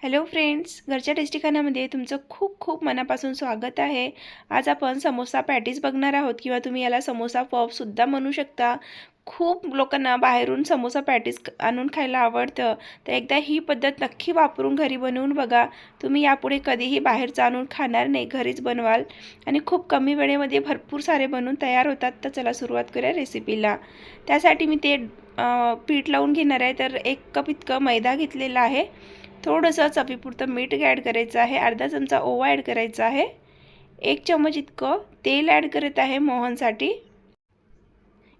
Hello friends, घरच्या tasty खाण्यामध्ये तुमचं खूप खूप मनापासून स्वागत आहे। आज आपण समोसा पॅटीस बघणार आहोत किंवा तुम्ही याला समोसा पॉपसुद्धा म्हणू शकता। खूप लोकांना बाहेरून समोसा पॅटीस आणून खायला आवडतं, तर एकदा ही पद्धत नक्की वापरून घरी बनवून बघा। तुम्ही यापुढे कधीही बाहेरचं आणून खाणार नाही, घरीच बनवाल आणि खूप कमी वेळेमध्ये भरपूर सारे बनून तयार होतात। तर चला सुरुवात करूया रेसिपीला। त्यासाठी मी ते पीठ लावून घेणार आहे। तर 1 कप इतकं मैदा घेतलेला आहे। थोडंसं चवीपुरतं मीठ ॲड करायचं आहे, अर्धा चमचा ओवा ॲड करायचा आहे, 1 चम्मच इतकं तेल ॲड करत आहे मोहनसाठी।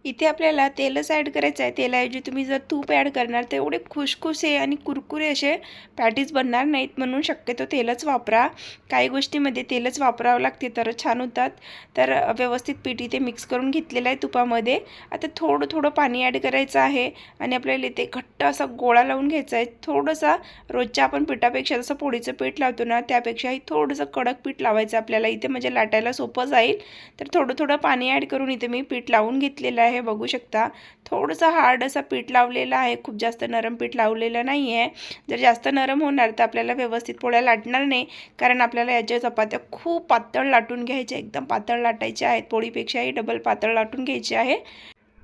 इथे आपल्याला तेलच ॲड करायचं आहे। तेलाऐवजी तुम्ही जर तूप ॲड करणार तर एवढे खुसखुसे आणि कुरकुरे असे पॅटीस बनणार नाहीत, म्हणून शक्यतो तेलच वापरा। काही गोष्टींमध्ये तेलच वापरावं लागते तरच छान होतात। तर व्यवस्थित पीठ इथे मिक्स करून घेतलेलं आहे तुपामध्ये। आता थोडं थोडं पाणी ॲड करायचं आहे आणि आपल्याला इथे घट्ट असा गोळा लावून घ्यायचा आहे। थोडंसं रोजच्या आपण पिठापेक्षा जसं पोळीचं पीठ लावतो ना, त्यापेक्षाही थोडंसं कडक पीठ लावायचं आपल्याला इथे, म्हणजे लाटायला सोपं जाईल। तर थोडं थोडं पाणी ॲड करून इथे मी पीठ लावून घेतलेलं आहे। बघू शकता थोडंसं हार्ड असं पीठ लावलेलं आहे, खूप जास्त नरम पीठ लावलेलं नाही आहे। जर जास्त नरम होणार तर आपल्याला व्यवस्थित पोळ्या लाटणार नाही, कारण आपल्याला याच्या चपात्या खूप पातळ लाटून घ्यायच्या, एकदम पातळ लाटायच्या आहेत, पोळीपेक्षाही डबल पातळ लाटून घ्यायचे आहे।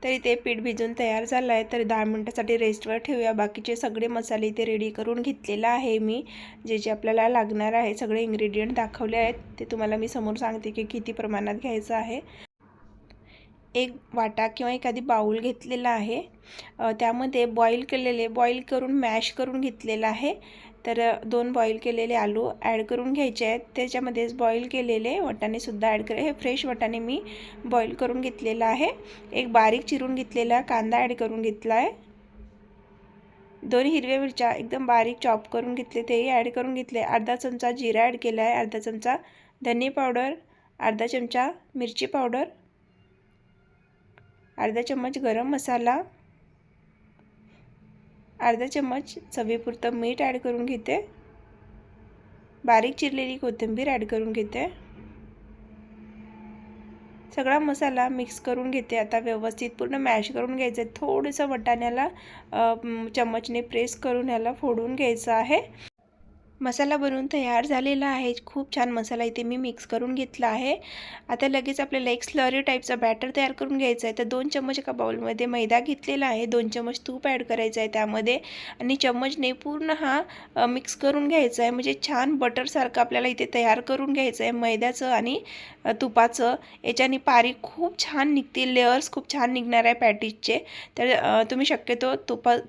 तरी ते पीठ भिजून तयार झालं आहे, तर 10 मिनिटासाठी रेस्टवर ठेवूया। बाकीचे सगळे मसाले इथे रेडी करून घेतलेला आहे मी, जे जे आपल्याला लागणार आहे सगळे इन्ग्रेडियंट दाखवले आहेत, ते तुम्हाला मी समोर सांगते की किती प्रमाणात घ्यायचं आहे। एक वाटा किंवा एखादी बाउल घेतलेला आहे, त्यामध्ये बॉईल करून मॅश करून घेतलेला आहे। तर 2 बॉईल केलेले आलू ॲड करून घ्यायचे आहेत, त्याच्यामध्येच बॉईल केलेले वाटाणेसुद्धा ॲड हे फ्रेश वाटाणे मी बॉईल करून घेतलेला आहे। एक बारीक चिरून घेतलेला कांदा ॲड करून घेतला आहे। 2 हिरव्या मिरच्या एकदम बारीक चॉप करून घेतले, तेही ॲड करून घेतले। अर्धा चमचा जिरा ॲड केला आहे, अर्धा चमचा धने पावडर, अर्धा चमचा मिरची पावडर, अर्धा चम्मच गरम मसाला, अर्धा चम्मच चवीपुरतं मीठ ॲड करून घेते, बारीक चिरलेली कोथिंबीर ॲड करून घेते। सगळा मसाला मिक्स करून घेते। आता व्यवस्थित पूर्ण मॅश करून घ्यायचं आहे। थोडंसं वाटाण्याला चम्मचने प्रेस करून याला फोडून घ्यायचं आहे। मसाला बनवून तयार झालेला आहे। खूप छान मसाला इथे मी मिक्स करून घेतला आहे। आता लगेच आपल्याला एक स्लरी टाईपचा बॅटर तयार करून घ्यायचा आहे। तर 2 चम्मच एका बाउलमध्ये मैदा घेतलेला आहे, 2 चम्मच तूप ॲड करायचं आहे त्यामध्ये आणि चम्मचने पूर्ण हा मिक्स करून घ्यायचा आहे, म्हणजे छान बटरसारखं आपल्याला इथे तयार करून घ्यायचं आहे मैद्याचं आणि तुपाचं। याच्याने पारी खूप छान निघतील, लेअर्स खूप छान निघणार आहे पॅटीसचे। तर तुम्ही शक्यतो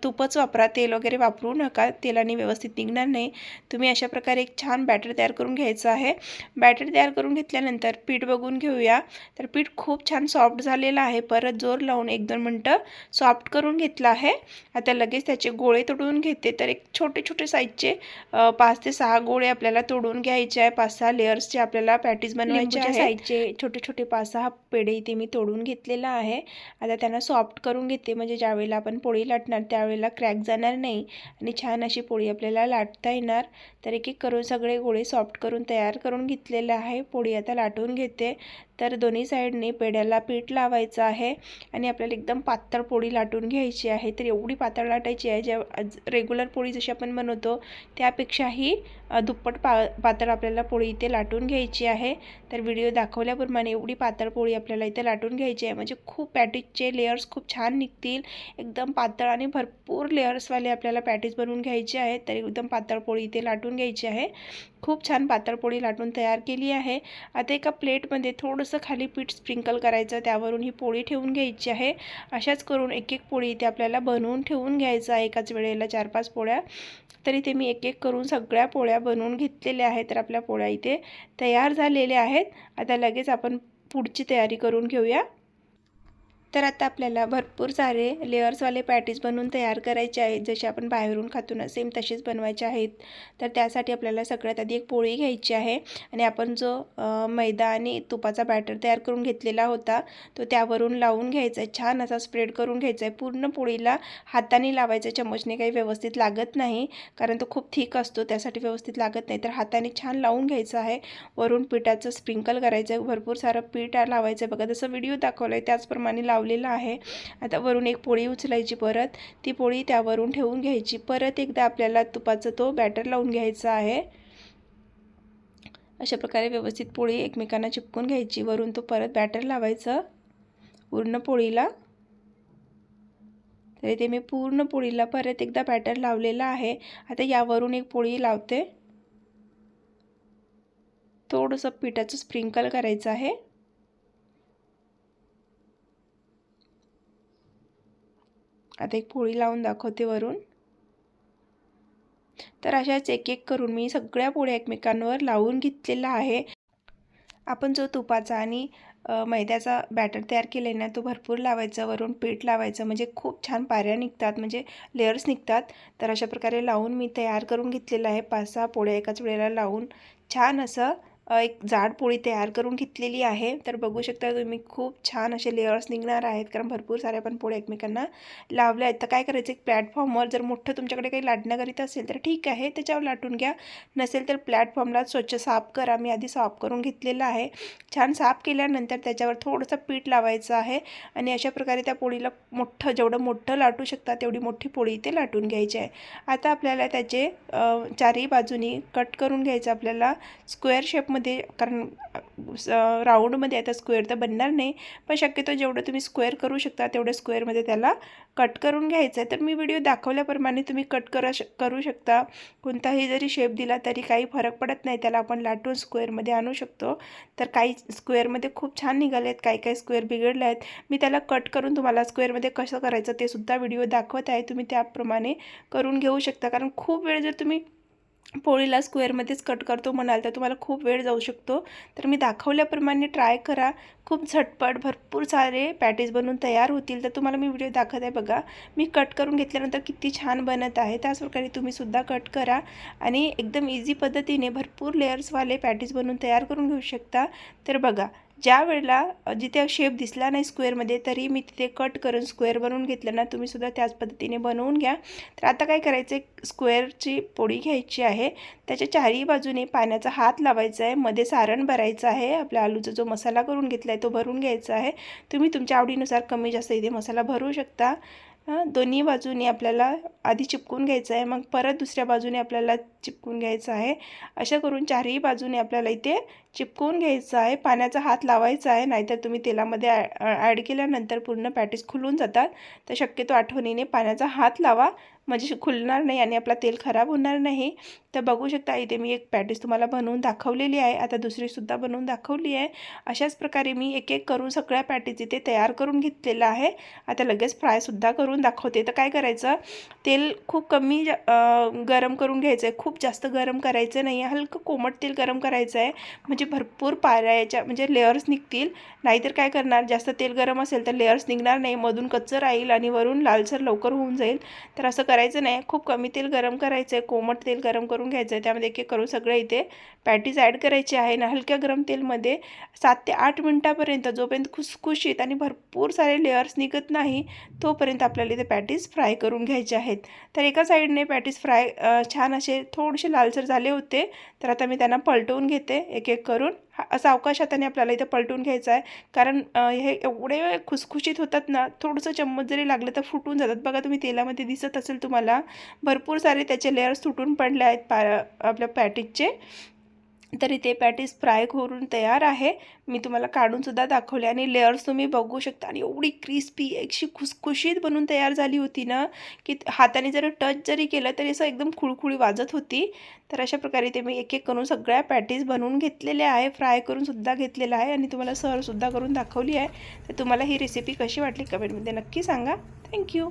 तुपच वापरा, तेल वगैरे वापरू नका, तेलाने व्यवस्थित निघणार नाही। तुम्ही अशा प्रकारे एक छान बॅटर तयार करून घ्यायचं आहे। बॅटर तयार करून घेतल्यानंतर पीठ बघून घेऊया। तर पीठ खूप छान सॉफ्ट झालेलं आहे, परत जोर लावून 1-2 मिनटं सॉफ्ट करून घेतलं आहे। आता लगेच त्याचे गोळे तोडून घेते। तर एक छोटे छोटे साईजचे 5 ते 6 गोळे आपल्याला तोडून घ्यायचे आहे। 5-6 लेअर्सचे आपल्याला पॅटीस बनवायचे आहे। साईजचे छोटे छोटे 5-6 पेढे इथे मी तोडून घेतलेला आहे। आता त्यांना सॉफ्ट करून घेते, म्हणजे ज्यावेळेला आपण पोळी लाटणार त्यावेळेला क्रॅक जाणार नाही आणि छान अशी पोळी आपल्याला लाटता येणार। तर एक एक करून सगळे गोळे सॉफ्ट करून तयार करून घेतलेले आहे। पोळी आता लाटून घेते। तर दोन्ही साईडने पेढ्याला पीठ लावायचं आहे आणि आपल्याला एकदम पातळ पोळी लाटून घ्यायची आहे। तर एवढी पातळ लाटायची आहे, ज्या रेग्युलर पोळी जशी आपण बनवतो त्यापेक्षाही दुप्पट पातळ आपल्याला पोळी इथे लाटून घ्यायची आहे। तर व्हिडिओ दाखवल्याप्रमाणे एवढी पातळ पोळी आपल्याला इथे लाटून घ्यायची आहे, म्हणजे खूप पॅटीसचे लेअर्स खूप छान निघतील। एकदम पातळ आणि भरपूर लेअर्सवाले आपल्याला पॅटीस बनवून घ्यायचे आहेत। तर एकदम पातळ पोळी इथे लाटून घ्यायची आहे। खूप छान पातळ पोळी लाटून तयार केली आहे। आता एका प्लेटमध्ये थोडंसं खाली पीठ स्प्रिंकल करायचं, त्यावरून ही पोळी ठेवून घ्यायची आहे। अशाच करून एक एक पोळी इथे आपल्याला बनवून ठेवून घ्यायचं आहे, एकाच वेळेला 4-5 पोळ्या। तर इथे मी एक एक करून सगळ्या पोळ्या बनवून घेतलेल्या आहेत। तर आपल्या पोळ्या इथे तयार झालेल्या आहेत। आता लगेच आपण पुढची तयारी करून घेऊया। तर आता आपल्याला भरपूर सारे लेअर्सवाले पॅटीस बनवून तयार करायचे आहेत, जसे आपण बाहेरून खातो ना सेम तसेच बनवायचे आहेत। तर त्यासाठी आपल्याला सगळ्यात आधी एक पोळी घ्यायची आहे आणि आपण जो मैदा आणि तुपाचा बॅटर तयार करून घेतलेला होता तो त्यावरून लावून घ्यायचा आहे, छान असा स्प्रेड करून घ्यायचा आहे। पूर्ण पोळीला हाताने लावायचं, चम्मचने काही व्यवस्थित लागत नाही, कारण तो खूप थिक असतो त्यासाठी व्यवस्थित लागत नाही। तर हाताने छान लावून घ्यायचं आहे। वरून पिठाचं स्प्रिंकल करायचं आहे, भरपूर सारं पीठ लावायचं आहे, बघा जसं व्हिडिओ दाखवलं आहे त्याचप्रमाणे लावलेलं आहे. आता वरून एक पोळी उचलायची, परत ती पोळी त्यावरून ठेवून घ्यायची. परत एकदा आपल्याला तुपाचा तो बॅटर लावून घ्यायचा आहे. अशा प्रकारे व्यवस्थित पोळी एकमेकांना चिपकून घ्यायची. वरून तो परत बॅटर लावायचं पूर्ण पोळीला. तर इथे मी पूर्ण पोळीला परत एकदा बॅटर लावलेला आहे. आता यावरून एक पोळी लावते. थोडंसं पिठाचं स्प्रिंकल करायचं आहे. आता एक पोळी लावून दाखवते वरून. तर अशाच एक एक करून मी सगळ्या पोळ्या एकमेकांवर लावून घेतलेला आहे. आपण जो तुपाचा आणि मैद्याचा बॅटर तयार केले ना, तो भरपूर लावायचा, वरून पीठ लावायचं, म्हणजे खूप छान पाऱ्या निघतात, म्हणजे लेयर्स निघतात. तर अशा प्रकारे लावून मी तयार करून घेतलेलं आहे. 5-6 पोळ्या एकाच वेळेला लावून छान असं एक जाड पोळी तयार करून घेतलेली आहे. तर बघू शकता तुम्ही खूप छान असे लेयर्स निघणार आहेत, कारण भरपूर साऱ्या पण पोळ्या एकमेकांना लावल्या आहेत. तर काय करायचं, एक प्लॅटफॉर्मवर जर मोठं तुमच्याकडे काही लाटण्याकरिता असेल तर ठीक आहे, त्याच्यावर लाटून घ्या. नसेल तर प्लॅटफॉर्मला स्वच्छ साफ करा. मी आधी साफ करून घेतलेलं आहे. छान साफ केल्यानंतर त्याच्यावर थोडंसं पीठ लावायचं आहे आणि अशा प्रकारे त्या पोळीला जेवढं मोठं लाटू शकता तेवढी मोठी पोळी इथे लाटून घ्यायची आहे. आता आपल्याला त्याचे चारही बाजूनी कट करून घ्यायचं आपल्याला स्क्वेअर शेप मध्ये, कारण राऊंडमध्ये आता स्क्वेअर तर बनणार नाही, पण शक्यतो जेवढं तुम्ही स्क्वेअर करू शकता तेवढं स्क्वेअरमध्ये त्याला कट करून घ्यायचं आहे. तर मी व्हिडिओ दाखवल्याप्रमाणे तुम्ही कट करू शकता. कोणताही जरी शेप दिला तरी काही फरक पडत नाही, त्याला आपण लाटून स्क्वेअरमध्ये आणू शकतो. तर काही स्क्वेअरमध्ये खूप छान निघाले आहेत, काही स्क्वेअर बिघडले आहेत. मी त्याला कट करून तुम्हाला स्क्वेअरमध्ये कसं करायचं ते सुद्धा व्हिडिओ दाखवत आहे. तुम्ही त्याप्रमाणे करून घेऊ शकता, कारण खूप वेळ जर तुम्ही पोळीला स्क्वेअरमध्येच कट करतो म्हणाल तर तुम्हाला खूप वेळ जाऊ शकतो. तर मी दाखवल्याप्रमाणे ट्राय करा. खूप झटपट भरपूर सारे पॅटीज बनवून तयार होतील. तर तुम्हाला मी व्हिडिओ दाखवत आहे बघा, मी कट करून घेतल्यानंतर किती छान बनत आहे. त्याच प्रकारे तुम्हीसुद्धा कट करा आणि एकदम इझी पद्धतीने भरपूर लेयर्सवाले पॅटीज बनवून तयार करून घेऊ शकता. तर बघा, ज्या वेळेला जिथे शेप दिसला नाही स्क्वेअरमध्ये तरी मी तिथे कट करून स्क्वेअर बनवून घेतलं ना, तुम्हीसुद्धा त्याच पद्धतीने बनवून घ्या. तर आता काय करायचं, स्क्वेअरची पोळी घ्यायची आहे. त्याच्या चारही बाजूने पाण्याचा हात लावायचा आहे. मध्ये सारण भरायचं आहे. आपल्या आलूचा जो मसाला करून घेतला आहे तो भरून घ्यायचा आहे. तुम्ही तुमच्या आवडीनुसार कमी जास्त इथे मसाला भरू शकता. दोन्ही बाजूने आपल्याला आधी चिपकून घ्यायचं आहे, मग परत दुसऱ्या बाजूने आपल्याला चिपकून घ्यायचं आहे. अशा करून चारही बाजूने आपल्याला इथे चिपकून घ्यायचं आहे. पाण्याचा हात लावायचा आहे, नाहीतर तुम्ही तेलामध्ये ॲड केल्यानंतर पूर्ण पॅटीस खुलून जातात. तर शक्यतो आठवणीने पाण्याचा हात लावा, म्हणजे खुलणार नाही आणि आपला तेल खराब होणार नाही. तर बघू शकता इथे मी एक पॅटीस तुम्हाला बनवून दाखवलेली आहे. आता दुसरीसुद्धा बनवून दाखवली आहे. अशाच प्रकारे मी एक एक करून सगळ्या पॅटीस इथे तयार करून घेतलेलं आहे. आता लगेच फ्रायसुद्धा करून दाखवते. तर काय करायचं, तेल खूप कमी गरम करून घ्यायचं आहे. खूप जास्त गरम करायचं नाही आहे, हलकं कोमट तेल गरम करायचं आहे, म्हणजे भरपूर पाऱ्या याच्या म्हणजे लेयर्स निघतील. नाहीतर काय करणार, जास्त तेल गरम असेल तर लेयर्स निघणार नाही, मधून कच्चं राहील आणि वरून लालसर लवकर होऊन जाईल. तर असं करायचं नाही. खूप कमी तेल गरम करायचं आहे, कोमट तेल गरम करून घ्यायचं आहे. त्यामध्ये एक एक करून सगळे इथे पॅटीज ॲड करायचे आहे ना, हलक्या गरम तेलमध्ये 7 ते 8 मिनटापर्यंत, जोपर्यंत खुसखुशीत आणि भरपूर सारे लेयर्स निघत नाही तोपर्यंत आपल्याला इथे पॅटीज फ्राय करून घ्यायचे आहेत. तर एका साईडने पॅटीज फ्राय छान असे थोडेसे लालसर झाले होते. तर आता मी त्यांना पलटवून घेते एक एक करून. असं अवकाश हाताने आपल्याला इथे पलटून घ्यायचं आहे, कारण हे एवढे खुसखुशीत होतात ना, थोडंसं चम्मच जरी लागलं तर फुटून जातात. बघा, तुम्ही तेलामध्ये दिसत असेल तुम्हाला भरपूर सारे त्याचे लेयर्स तुटून पडले आहेत आपल्या पॅटीजचे. तर इथे पॅटीस फ्राय करून तयार आहे. मी तुम्हाला काढूनसुद्धा दाखवले आणि लेयर्स तुम्ही बघू शकता. आणि एवढी क्रिस्पी अशी खुसखुशीत बनून तयार झाली होती ना, की हाताने जरी टच जरी केलं तरी असं एकदम खुळखुळी वाजत होती. तर अशा प्रकारे ते मी एक एक करून सगळ्या पॅटीस बनवून घेतलेल्या आहे, फ्राय करूनसुद्धा घेतलेला आहे आणि तुम्हाला सर्वसुद्धा करून दाखवली आहे. तर तुम्हाला ही रेसिपी कशी वाटली कमेंटमध्ये नक्की सांगा. थँक्यू.